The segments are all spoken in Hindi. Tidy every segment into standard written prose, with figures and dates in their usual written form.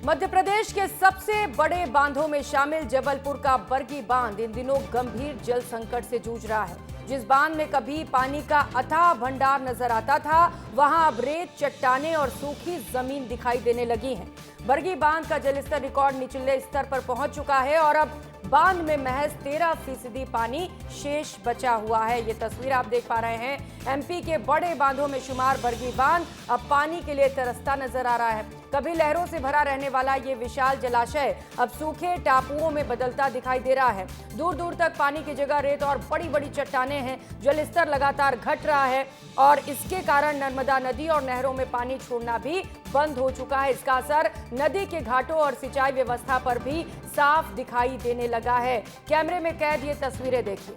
मध्य प्रदेश के सबसे बड़े बांधों में शामिल जबलपुर का बरगी बांध इन दिनों गंभीर जल संकट से जूझ रहा है। जिस बांध में कभी पानी का अथाह भंडार नजर आता था, वहां अब रेत, चट्टानें और सूखी जमीन दिखाई देने लगी हैं। बरगी बांध का जलस्तर रिकॉर्ड निचले स्तर पर पहुंच चुका है और अब बांध में महज 13% पानी शेष बचा हुआ है। ये तस्वीर आप देख पा रहे हैं। एमपी के बड़े बांधों में शुमार बरगी बांध अब पानी के लिए तरसता नजर आ रहा है। कभी लहरों से भरा रहने वाला ये विशाल जलाशय अब सूखे टापुओं में बदलता दिखाई दे रहा है। दूर दूर तक पानी की जगह रेत और बड़ी बड़ी चट्टानें हैं। जलस्तर लगातार घट रहा है और इसके कारण नर्मदा नदी और नहरों में पानी छोड़ना भी बंद हो चुका है। इसका असर नदी के घाटों और सिंचाई व्यवस्था पर भी साफ दिखाई देने लगा है। कैमरे में कैद ये तस्वीरें देखिए।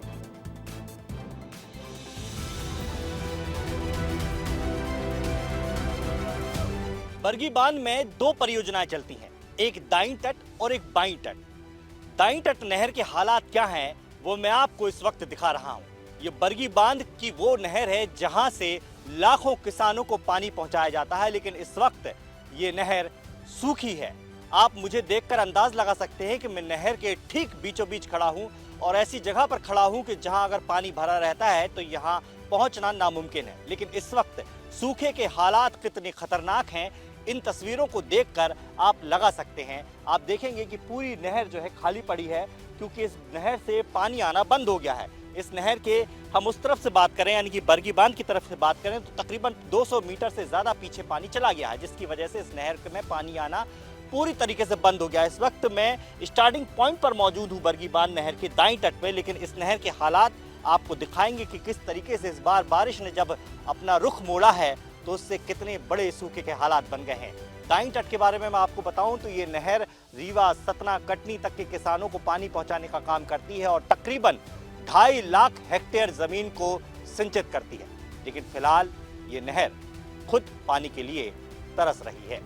बरगी बांध में दो परियोजनाएं चलती हैं, एक दाईं तट और एक बाईं तट। दाईं तट नहर के हालात क्या हैं वो मैं आपको इस वक्त दिखा रहा हूं। ये बरगी बांध की वो नहर है जहां से लाखों किसानों को पानी पहुंचाया जाता है, लेकिन इस वक्त ये नहर सूखी है। आप मुझे देखकर अंदाज लगा सकते हैं कि मैं नहर के ठीक बीचों बीच खड़ा हूं और ऐसी जगह पर खड़ा हूं कि जहां अगर पानी भरा रहता है तो यहां पहुंचना नामुमकिन है। लेकिन इस वक्त सूखे के हालात कितने खतरनाक हैं, इन तस्वीरों को देखकर आप लगा सकते हैं। आप देखेंगे कि पूरी नहर जो है खाली पड़ी है, क्योंकि इस नहर से पानी आना बंद हो गया है। इस नहर के हम उस तरफ से बात करें, यानी कि बरगी बांध की तरफ से बात करें, तो तकरीबन 200 मीटर से ज्यादा पीछे पानी चला गया है, जिसकी वजह से इस नहर में पानी आना पूरी तरीके से बंद हो गया है। इस वक्त मैं स्टार्टिंग पॉइंट पर मौजूद हूँ बरगी बांध नहर के दाईं तट पे, लेकिन इस नहर के हालात आपको दिखाएंगे कि किस तरीके से इस बार बारिश ने जब अपना रुख मोड़ा है तो उससे कितने बड़े सूखे के हालात बन गए हैं। दाईं तट के बारे में मैं आपको बताऊं तो ये नहर रीवा, सतना, कटनी तक के किसानों को पानी पहुंचाने का काम करती है और तकरीबन 2.5 लाख हेक्टेयर जमीन को सिंचित करती है। लेकिन फिलहाल ये नहर खुद पानी के लिए तरस रही है।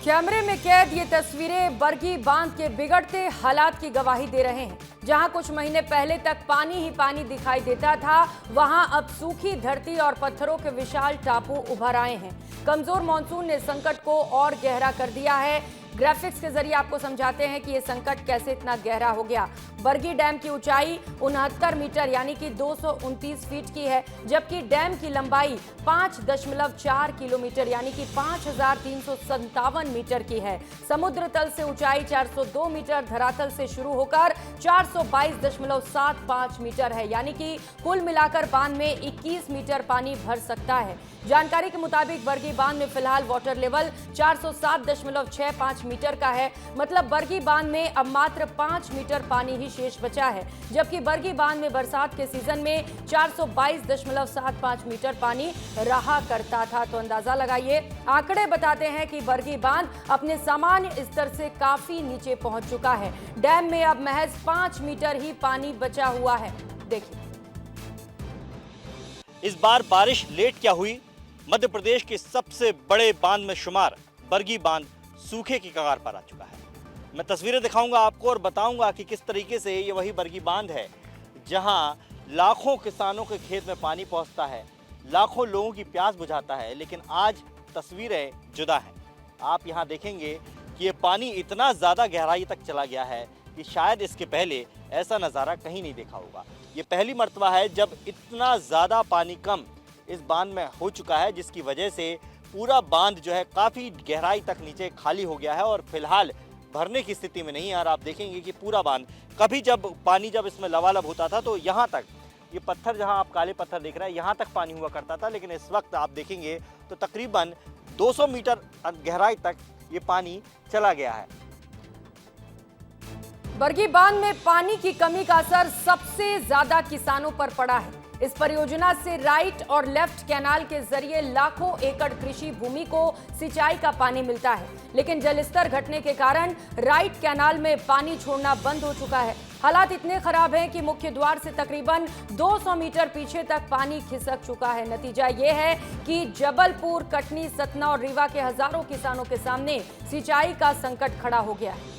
कैमरे में कैद ये तस्वीरें बरगी बांध के बिगड़ते हालात की गवाही दे रहे हैं। जहां कुछ महीने पहले तक पानी ही पानी दिखाई देता था, वहां अब सूखी धरती और पत्थरों के विशाल टापू उभर आए हैं। कमजोर मानसून ने संकट को और गहरा कर दिया है। ग्राफिक्स के जरिए आपको समझाते हैं कि यह संकट कैसे इतना गहरा हो गया। बरगी डैम की ऊंचाई 69 मीटर यानी कि 229 फीट की है, जबकि डैम की लंबाई 5.4 किलोमीटर यानी कि 5357 मीटर की है। समुद्र तल से ऊंचाई 402 मीटर, धरातल से शुरू होकर 422.75 मीटर है, यानी कि कुल मिलाकर बांध में 21 मीटर पानी भर सकता है। जानकारी के मुताबिक बरगी बांध में फिलहाल वाटर लेवल 407.65 मीटर का है। मतलब बरगी बांध में अब मात्र 5 मीटर पानी ही शेष बचा है, जबकि बरगी बांध में बरसात के सीजन में 422.75 मीटर पानी रहा करता था। तो अंदाजा लगाइए, आंकड़े बताते हैं कि बरगी बांध अपने सामान्य स्तर से काफी नीचे पहुंच चुका है। डैम में अब महज 5 मीटर ही पानी बचा हुआ है। देखिए, इस बार बारिश लेट क्या हुई, मध्य प्रदेश के सबसे बड़े बांध में शुमार बरगी बांध सूखे की कगार पर आ चुका है। मैं तस्वीरें दिखाऊंगा आपको और बताऊंगा कि किस तरीके से ये वही बरगी बांध है जहां लाखों किसानों के खेत में पानी पहुंचता है, लाखों लोगों की प्यास बुझाता है। लेकिन आज तस्वीरें जुदा हैं। आप यहां देखेंगे कि ये पानी इतना ज़्यादा गहराई तक चला गया है कि शायद इसके पहले ऐसा नज़ारा कहीं नहीं देखा होगा। ये पहली मर्तबा है जब इतना ज़्यादा पानी कम इस बांध में हो चुका है, जिसकी वजह से पूरा बांध जो है काफ़ी गहराई तक नीचे खाली हो गया है और फिलहाल भरने की स्थिति में नहीं है। और आप देखेंगे कि पूरा बांध, कभी जब पानी जब इसमें लबालब होता था तो यहाँ तक, ये पत्थर जहाँ आप काले पत्थर देख रहे हैं, यहाँ तक पानी हुआ करता था, लेकिन इस वक्त आप देखेंगे तो तकरीबन 200 मीटर गहराई तक ये पानी चला गया है। बरगी बांध में पानी की कमी का असर सबसे ज्यादा किसानों पर पड़ा है। इस परियोजना से राइट और लेफ्ट कैनाल के जरिए लाखों एकड़ कृषि भूमि को सिंचाई का पानी मिलता है, लेकिन जलस्तर घटने के कारण राइट कैनाल में पानी छोड़ना बंद हो चुका है। हालात इतने खराब हैं कि मुख्य द्वार से तकरीबन 200 मीटर पीछे तक पानी खिसक चुका है। नतीजा ये है कि जबलपुर, कटनी, सतना और रीवा के हजारों किसानों के सामने सिंचाई का संकट खड़ा हो गया है।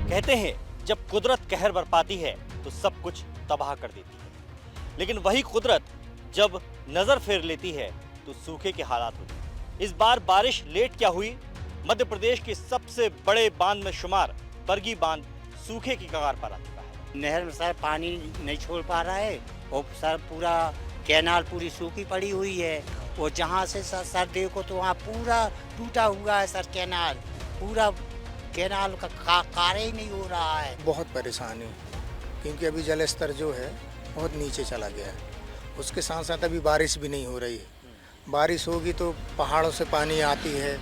कहते हैं जब कुदरत कहर बरपाती है तो सब कुछ तबाह कर देती है, लेकिन वही कुदरत जब नजर फेर लेती है तो सूखे के हालात होते हैं। इस बार बारिश लेट क्या हुई? मध्य प्रदेश के सबसे बड़े बांध में शुमार बरगी बांध सूखे की कगार पर आ चुका है। नहर में सर पानी नहीं छोड़ पा रहा है और सर पूरा कैनाल पूरी सूखी पड़ी हुई है और जहाँ से सर देखो तो वहाँ पूरा टूटा हुआ है सर कैनाल, पूरा कैनाल का कार्य ही नहीं हो रहा है। बहुत परेशानी क्योंकि अभी जल स्तर जो है बहुत नीचे चला गया है। उसके साथ साथ अभी बारिश भी नहीं हो रही है। बारिश होगी तो पहाड़ों से पानी आती है,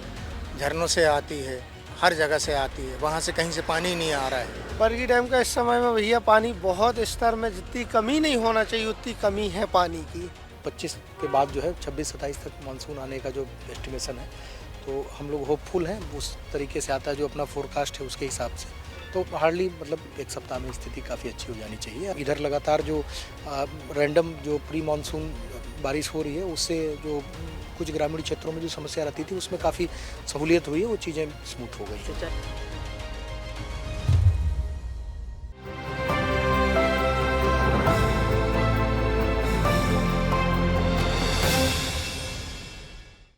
झरनों से आती है, हर जगह से आती है, वहाँ से कहीं से पानी नहीं आ रहा है। बरगी डैम का इस समय में भैया पानी बहुत स्तर में जितनी कमी नहीं होना चाहिए उतनी कमी है पानी की। 25 के बाद जो है 26-27 तक मानसून आने का जो एस्टिमेशन है तो हम लोग होपफुल हैं, उस तरीके से आता है जो अपना फोरकास्ट है उसके हिसाब से। तो हार्डली मतलब एक सप्ताह में स्थिति काफ़ी अच्छी हो जानी चाहिए। इधर लगातार जो रैंडम जो प्री मानसून बारिश हो रही है उससे जो कुछ ग्रामीण क्षेत्रों में जो समस्या रहती थी उसमें काफ़ी सहूलियत हुई है, वो चीज़ें स्मूथ हो गई हैं।